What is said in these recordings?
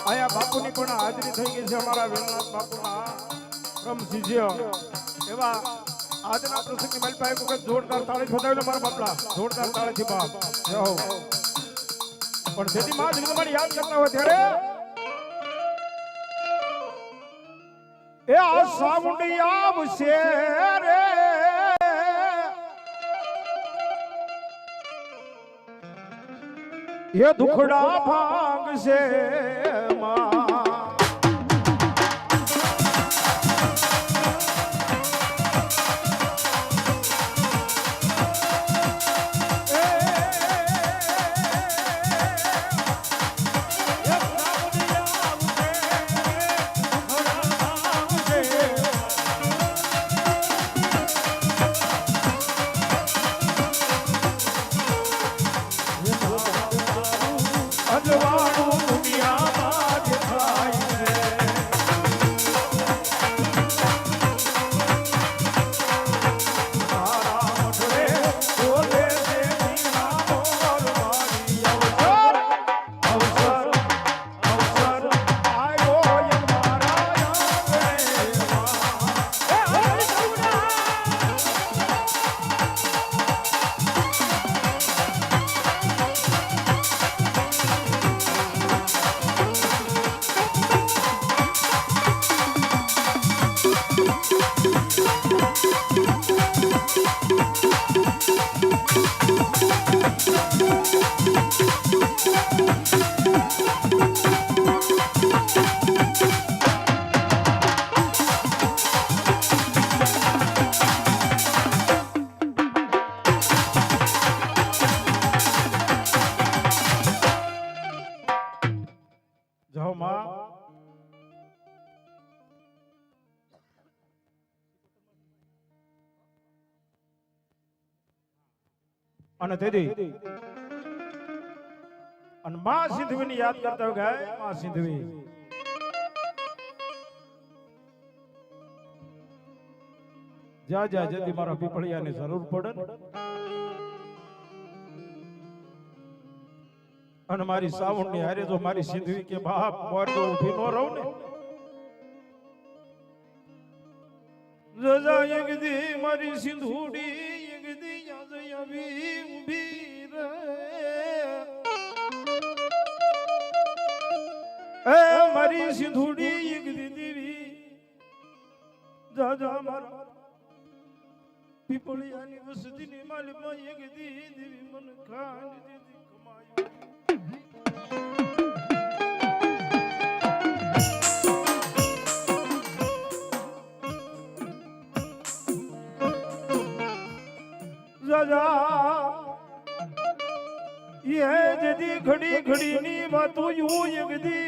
આયા બાપુની પણ હાજરી થઈ ગઈ છે અમારા વેલનાથ બાપુના પરમ શિષ્ય એવા આજના પ્રસંગની મારી પાસે વખત જોરદાર તાળી ખોદાવેલો મારા બાપલા જોરદાર તાળીથી બાપ જય હો પણ જેથી માં તમારી યાદ કરતા હોય ત્યારે એ આ સાવંડી આવશે રે એ દુખડા ભાંગશે માં અને તેથી અને માં સિંધવીની યાદ કરતા હોય ગાય માં સિંધવી જા જા જલ્દી મારા પીપળિયાની જરૂર પડે અને મારી સાવણની હારે જો મારી સિંધવી કે બાપ મોર તો ઊભી નો રહું ને જજા એકદી મારી સિંધુડી એકદી ઊભી રે એ મારી સિંધુડી એકદી દેવી જાજા મારા પીપળિયાની વસતીની માલિકમાં એકદી દેવી મન ખાંડ દીધી કમાયું ये जदी घड़ी घड़ी नी बातों यूं यगदी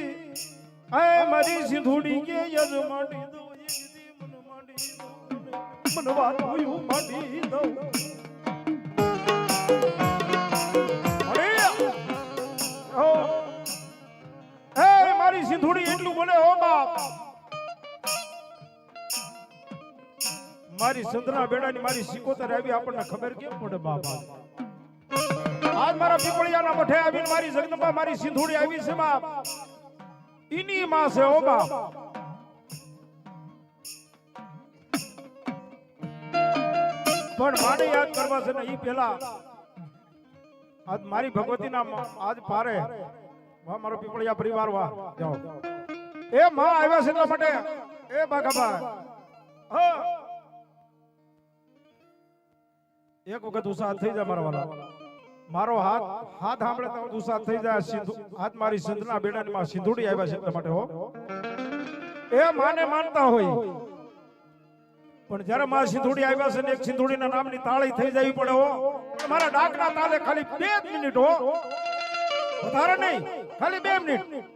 आए मरी सिंधुड़ी के यज माटी दो यगदी मन माटी दो मन बातों यूं माटी दो अरे ओ ए मारी सिंधुड़ी એટલું બોલે હો બાપ મારી સંતના બેડાની મારી સિકોતર આવી આપણને ખબર કેમ પડે બાબા આજ મારા પીપળિયાના મઠે આવીને મારી જગદંબા મારી સિંધુડી આવી છે બાપ ઈની માં છે ઓ બાપ પણ માને યાદ કરવા છે ને ઈ પહેલા આજ મારી ભગવતીના આજ પારે વાહ મારો પીપળિયા પરિવાર વાહ જાઓ એ માં આવ્યા છે એટલા માટે એ બાગાબા હા એક વખત ઉસાદ થઈ જાય મારા વાલા મારો હાથ સાંભળે તો ઉસાદ થઈ જાય હાથ મારી સંતના બેડાની માં સિંધુડી આવ્યા છે એટલા માટે હો એ માને માનતા હોય પણ જ્યારે માં સિંધુડી આવ્યા છે ને એક સિંધુડીના નામની તાળી થઈ જવી પડે હો મારા ડાકના તાલે ખાલી 2 મિનિટ હો વધારે નહીં ખાલી 2 મિનિટ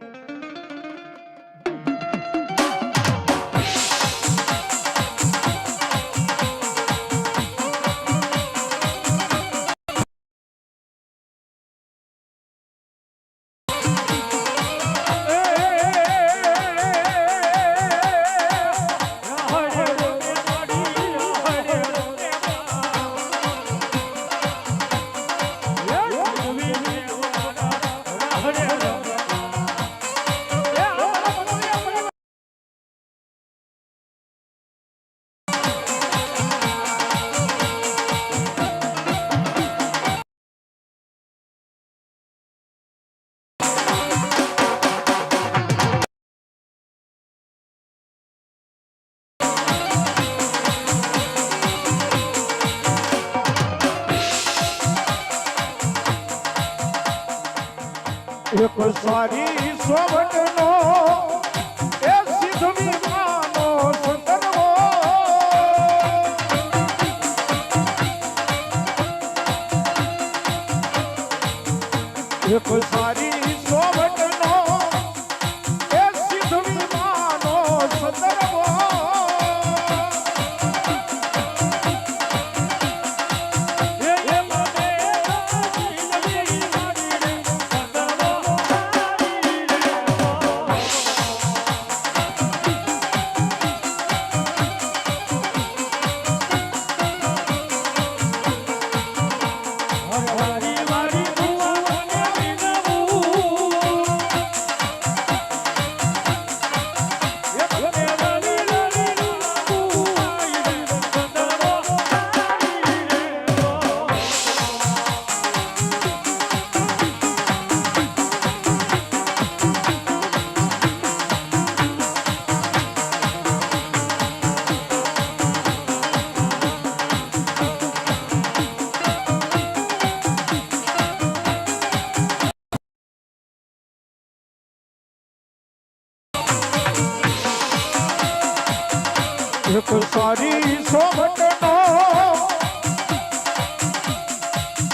સારી સોવટનો એ સિદ્ધવી માનો સુંદરવો એક સારી સોવટનો એ સિદ્ધવી માનો સુંદરવો એક સારી સોવટનો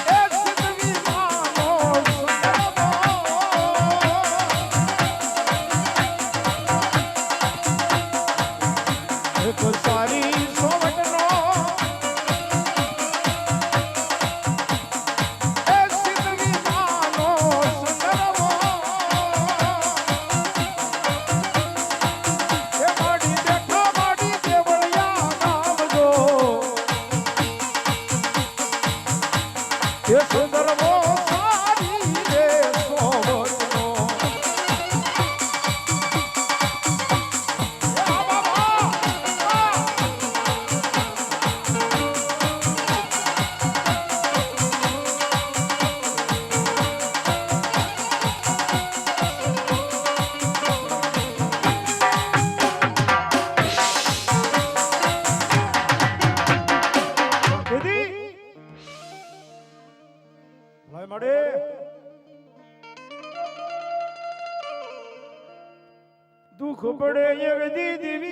એ સિદ્ધવી માનો સુંદરવો એક સારી સોવટનો એ સિદ્ધવી માનો સુંદરવો એ માડી દેખા માડી દેવળિયા નામજો એ સુંદરવો સારી રે સોવટનો આ બાબા દીદી લાય મળે દુઃખ પડે એક દીદી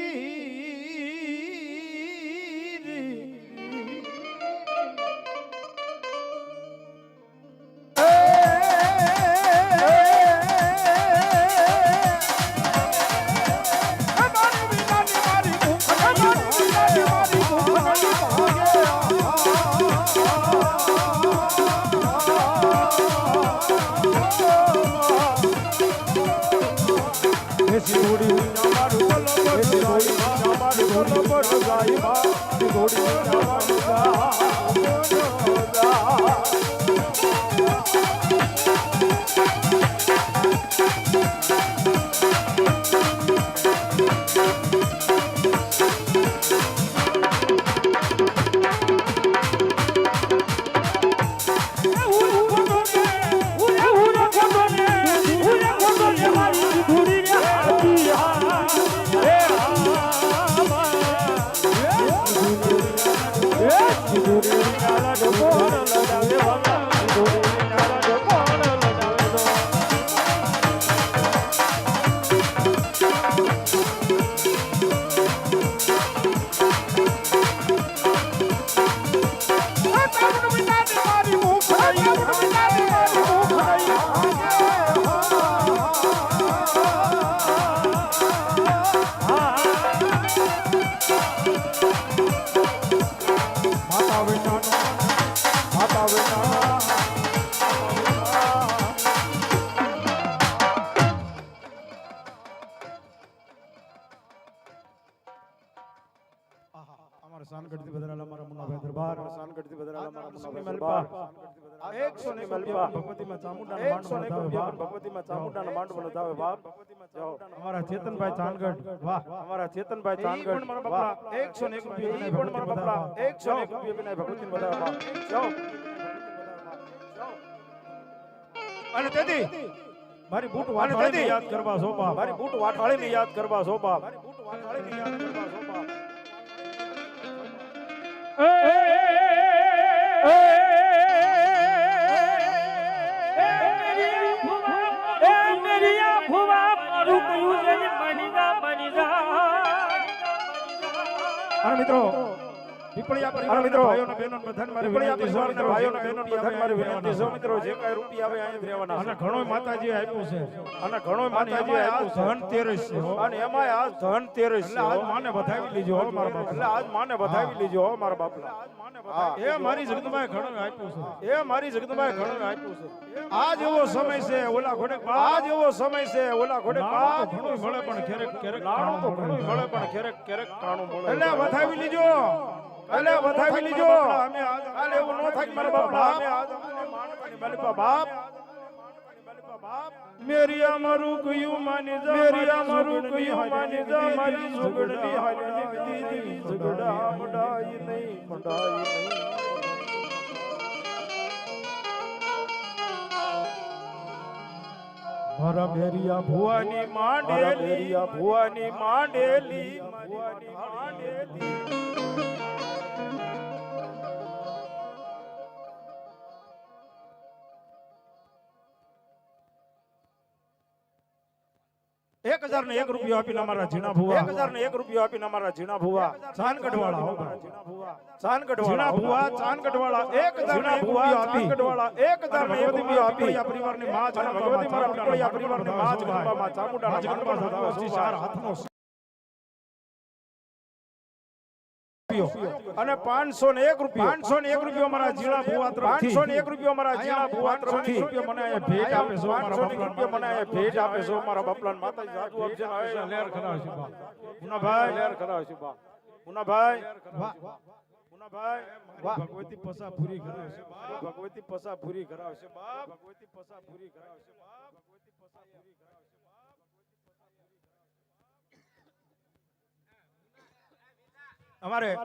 ઘોડી મારું બોલો બોલો ગાય મારી ઘોડી મારું સાનગઢથી બદલાલા મારા મુન્નાભાઈ દરબાર સાનગઢથી બદલાલા મારા મુન્નાભાઈ દરબાર 100 ની મલપા ભગવતીમાં ચામુંડાના માંડ ભગવતીમાં ચામુંડાના માંડ બનાવે બાપ જાઓ અમારા ચેતનભાઈ ચાનગઢ વાહ અમારા ચેતનભાઈ ચાનગઢ વાહ 101 રૂપિયા પણ મારા બાપા 101 રૂપિયા બિના ભગવતી બનાવે બાપ જાઓ અને તેથી મારી બૂટ વાટવાળીને યાદ કરવા છો બાપ મારી બૂટ વાટવાળીને યાદ કરવા છો બાપ મારી બૂટ વાટવાળીને યાદ કરવા છો બાપ અને મિત્રો પીપળિયા પરિવાર મિત્રો ભાઈઓને બહેનોને બધાને મારી વિનંતી છે અને ભાઈઓને બહેનોને બધાને મારી વિનંતી છે મિત્રો જે કાંઈ રૂપિયા આવે અહીંયા જ રહેવાના અને ઘણો માતાજી આપ્યું છે અને ઘણો માતાજી આપ્યું ધનતેરસ છે અને એમાંય આ ધનતેરસ છે આજ માને વધાવી લીજો હો મારા બાપ એટલે આજ માને વધાવી લીજો હો મારા બાપલા એ મારી જગદંબાએ ઘણો આપ્યું છે એ મારી જગદંબાએ ઘણો આપ્યું છે આજ એવો સમય છે ઓલા ઘોડે આજ એવો સમય છે ઓલા ઘોડે ઘણું મળે પણ ક્યારેક ક્યારેક નાણું તો ઘણું મળે પણ ક્યારેક ક્યારેક નાણું મળે એટલે વધાવી લીજો કાલે વધાવી લીજો અમે કાલે એવું ન થાય મારા બાપલા અમે આજ માનવાની બલપા બાપ મેરી અમારું કયું માની જા મેરી અમારું કયું માની જા મારી ઝગડની હારી દીદી ઝગડા મડાઈ નહીં મડાઈ નહીં મારા મેરિયા ભુવાની માંડેલી મેરિયા ભુવાની માંડેલી ભુવાની માંડેલી ₹1001 આપીને અમારા ઝીણા ભુવા ₹1001 આપીને અમારા ઝીણા ભુવા ચાનગઢવાળા ચાનગઢવાળા ભુવા ચાનગઢવાળા ₹1001 ચાનગઢવાળા ₹1001 આપી આ પરિવારની માં અને ભગવતી મારા પીપળિયા પરિવારની માં જગદંબામાં ચામુંડાના ગણપત હતા ચાર હાથનો અને ₹501 અમારા ઝીણા ભુવા તરફથી ₹501 અમારા ઝીણા ભુવા તરફથી મને આ ભેટ આપે છો મારા બાપલા મને આ ભેટ આપે છો મારા બાપલા માતાજી સાધુ અભજન આવે લેર કરાવશે બા પુનાભાઈ લેર કરાવશે બા પુનાભાઈ વાહ પુનાભાઈ વાહ ભગવતી પસા પૂરી કરાવશે બા ભગવતી પસા પૂરી કરાવશે બા ભગવતી પસા પૂરી કરાવશે બા ભગવતી પસા પૂરી કરાવશે અમારે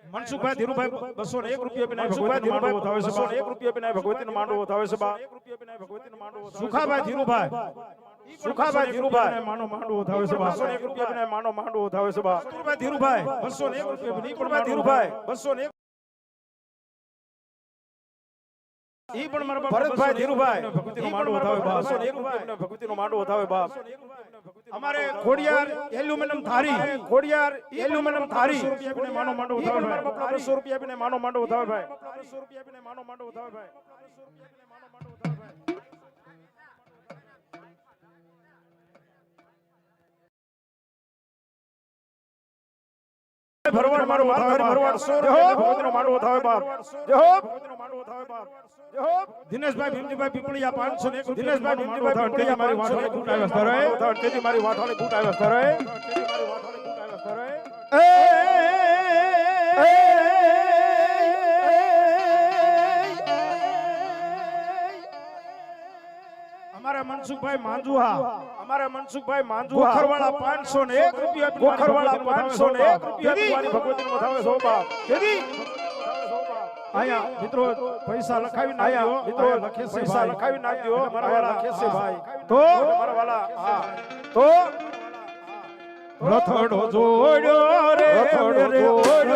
મનસુખભાઈ ધીરુભાઈ ₹201 આપીને ભગવતીનો માંડવો થાવે છે સુખાભાઈ ધીરુભાઈ માનો માંડવો થાવે છે ₹201 માનો માંડવો થાવે છે ધીરુભાઈ ₹201 201 ઈ પણ મારા ભરતભાઈ ધીરુભાઈ ભગવતીનો માંડવો થાવે ₹201 ભગવતીનો માંડવો થાવે બાપ અમારે ખોડિયાર એલ્યુમિનિયમ થારી ₹200 માનો માંડવો થાવે ભાઈ ₹200 આપીને માનો માંડવો થાવે ભાઈ ₹200 આપીને માનો માંડવો થાવે ભાઈ ભરવાડ મારો માથારી ભરવાડ 100 ભગવતીનો માંડવો થાવે બાપ જય હો ભગવતીનો માંડવો થાવે બાપ જય હો દિનેશભાઈ ભીમજીભાઈ પીપળિયા 501 દિનેશભાઈ ભીમજીભાઈ પીપળિયા મારી વાઠાળી કૂટ આવ્યા સ્તરે તેથી મારી વાઠાળી કૂટ આવ્યા સ્તરે અમારા મનસુખભાઈ માંજુહા ગોખરવાળા ₹501 ગોખરવાળા ₹501 ભગવતીનો થાવે સો બાપ કેદી આયા મિત્રો પૈસા લખાવી નાખ્યો મિત્રો લખે છે પૈસા લખાવી નાખ્યો મારા વાલા લખે છે ભાઈ તો મારા વાલા હા તો રથડો જોડ્યો રે રથડો જોડ્યો રે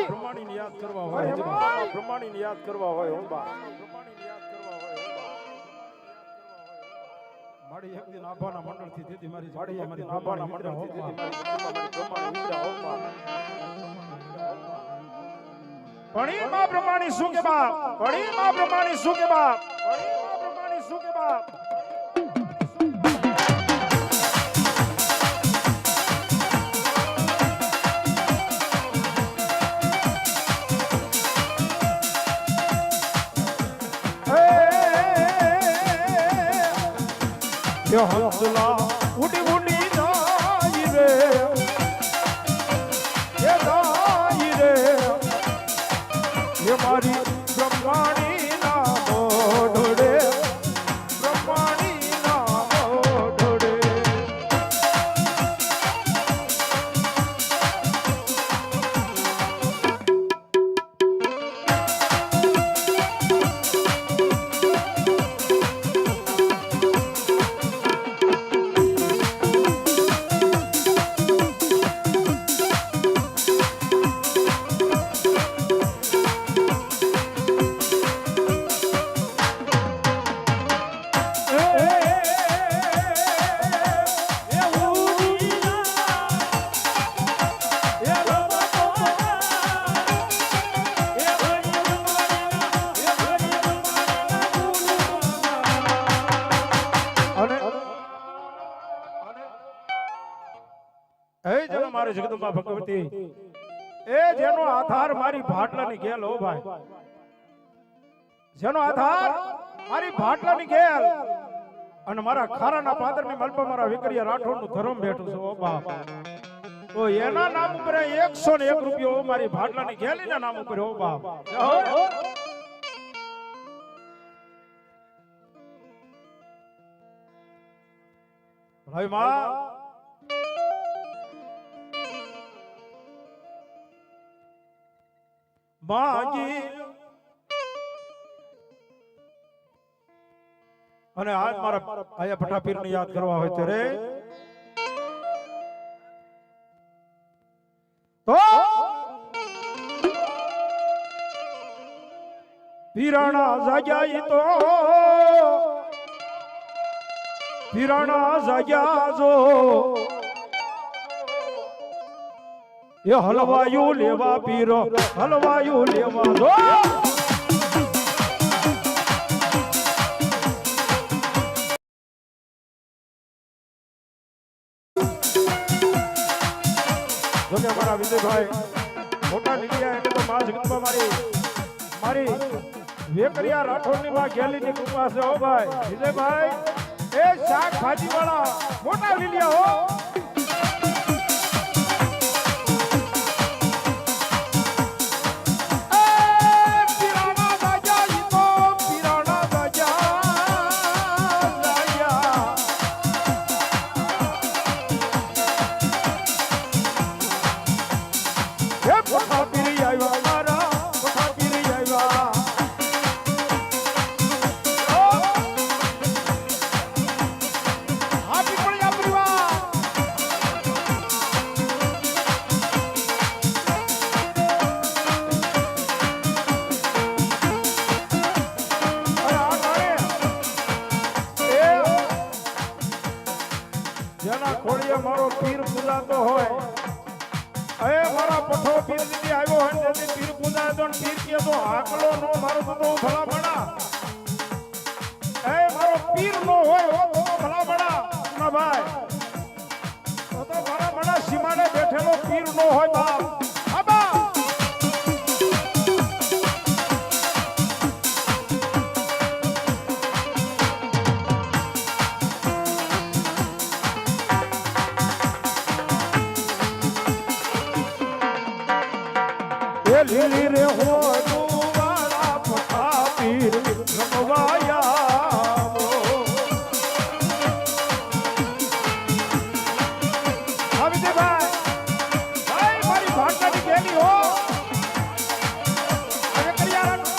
બ્રહ્માણી યાદ કરવા હોય હો બા બ્રહ્માણી યાદ કરવા હોય હો બા મારી એક દિન આભાના મંડળ થી દીધી મારી મારી આભાના મંડળ થી દીધી મારી બ્રહ્માણી ઉતરા હો બા પણી માં બ્રહ્માણી શું કે બાપ પણી માં બ્રહ્માણી શું કે બાપ પણી માં બ્રહ્માણી શું કે બાપ यो हंसला उड़ी उड़ी जाई रे ये जाई रे ये मारी ब्रह्माणी ना मोड़े ब्रह्माणी ना मोड़े મારી જગદંબા ભગવતી એ જેનો આધાર મારી ભાટલાની ગેલ હો ભાઈ જેનો આધાર મારી ભાટલાની ગેલ અને મારા ખારાના પાદરની મલપા મારા વિકરિયા રાઠોડનું ધર્મ બેઠું છે ઓ બાપ તો એના નામ ઉપર 101 રૂપિયો મારી ભાટલાની ગેલીના નામ ઉપર ઓ બાપ ભાઈ માં માજી અને આજ મારા આયા ભટ્ટા પીરને યાદ કરવા હોય ત્યારે તો પીરાણા જાગ્યા તો પીરાણા જાગ્યા જો ये हलवायु लेवा पीरो हलवायु लेवा दो जो के हमारा विजय भाई मोटा निकलिया એટલે તો માં જગતમાં મારી વેકરિયા રાઠોડની માં ગેલીની કૃપા છે હો ભાઈ વિજય ભાઈ એ શાક ભાજી વાળા મોટા લીલિયા હો મારો પીર પૂજાતો હોય એ મારા પઠો પીર દીદી આવ્યો હોય તેથી પીર પૂજાતો ને પીર કે તો આકલો નો મારો તો ભલા બડા એ મારો પીર નો હોય હો તો ભલા બડા ના ભાઈ તો ભલા બડા સીમાડે બેઠેલો પીર નો હોય બાપ આબા લીલી રે હો વાળા પઠા પીર રમવાયા આવી દે ભાઈ ભાઈ મારી ભાટનાની બેની હો હવે કરિયારા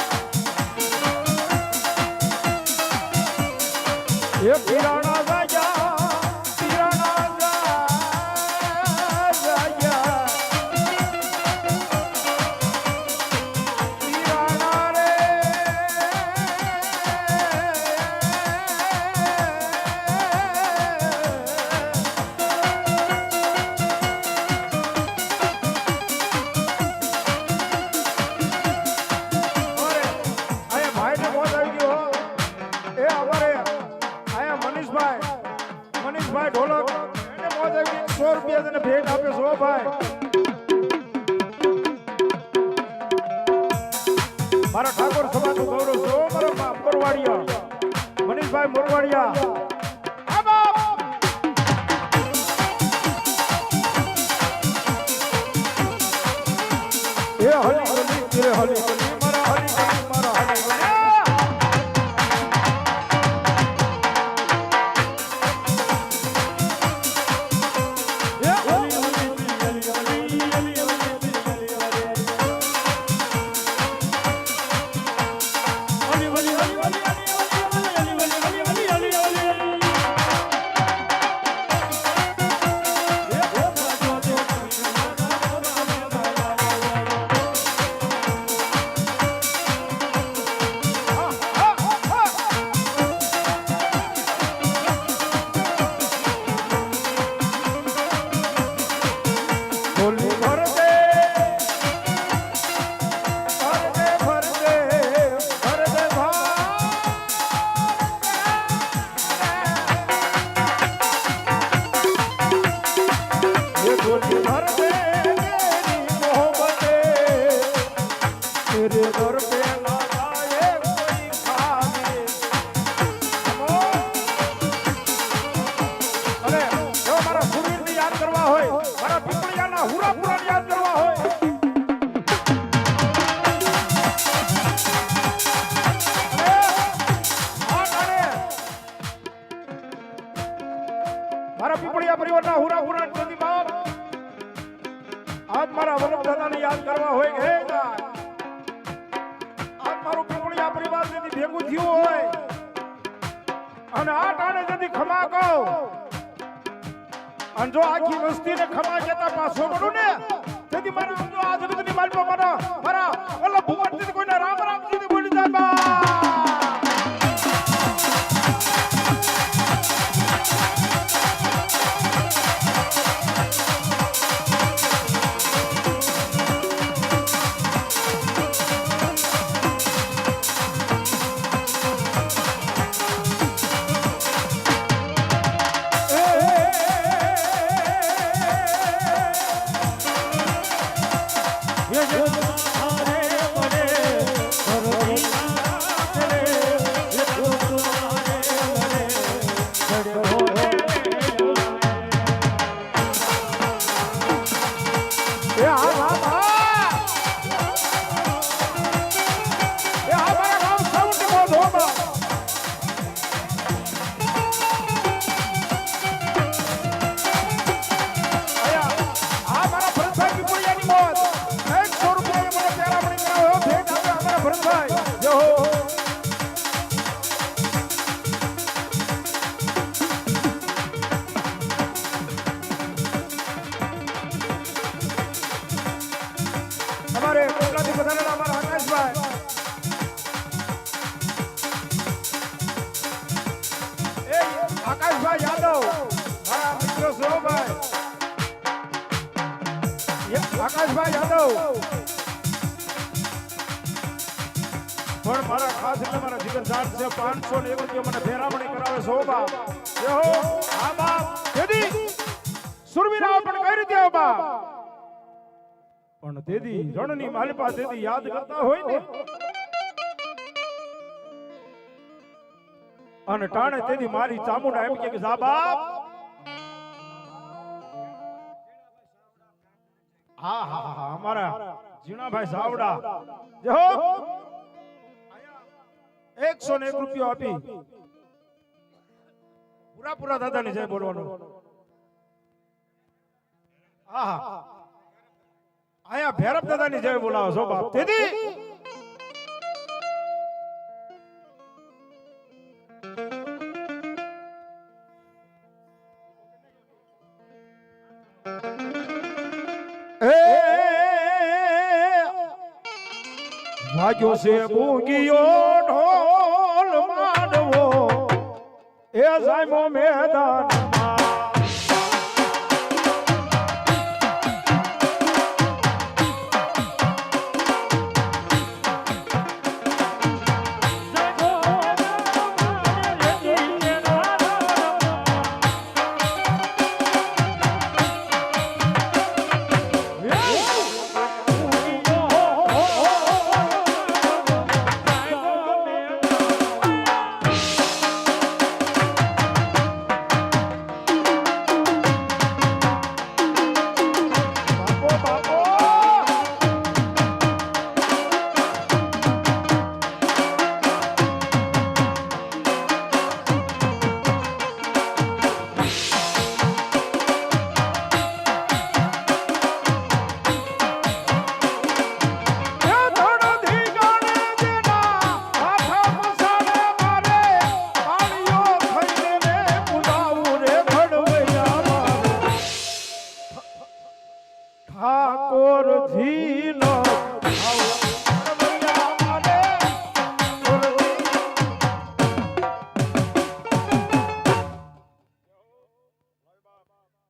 એ પીરાણા ગાયા પીરાણા ગાયા મનીષભાઈ ઢોલક એને મોજ આવી 100 રૂપિયા તને ભેટ આપે છો ભાઈ મારા ઠાકોર સમાજનું ગૌરવ છો મારા મોરવાડિયા મનીષભાઈ મોરવાડિયા આ બાપ એ હલી હલી તેરે હલી હલી મારા હલી હલી મારા હલી હલી મારા પીપળિયા પરિવારના હુરા હુરા નદી બાપ આજ મારા વલ્લભ દાદાને યાદ કરવા હોય હે આજ મારું પીપળિયા પરિવાર જેથી ભેગું થયું હોય અને આ ટાણે જેથી ખમા કહો અને જો આખી વસ્તીને ખમા કહેતા પાછો પડું ને તેથી મારા જો આ જગતની માલમાં મારા વલ્લભ ભુવનથી કોઈને રામ રામ સુધી બોલી જાય બા હરે આકાશભાઈ યાદવ પણ મારા ખાસ એટલે મારા જીગરજાન છે 501 રૂપિયા મને ફેરામણી કરાવે છે હો બાપ એ હો હા બાપ તેદી સુરવીરાઓ પણ કઈ રીતે હો બાપ પણ તેદી રણની માલિપા તેદી યાદ કરતા હોય ને અને ટાણે તેદી મારી ચામુંડા એમ કે જા બાપ હા હા હા અમારા જીણાભાઈ સાવડા જો 101 રૂપિયા આપી પૂરા દાદાની જય બોલવાનું હા આયા ભૈરવ દાદાની જય બોલાવો છો બાપ તેદી વાગ્યો છે બુંગીયો ઢોલ માંડવો એ સામો મેદાન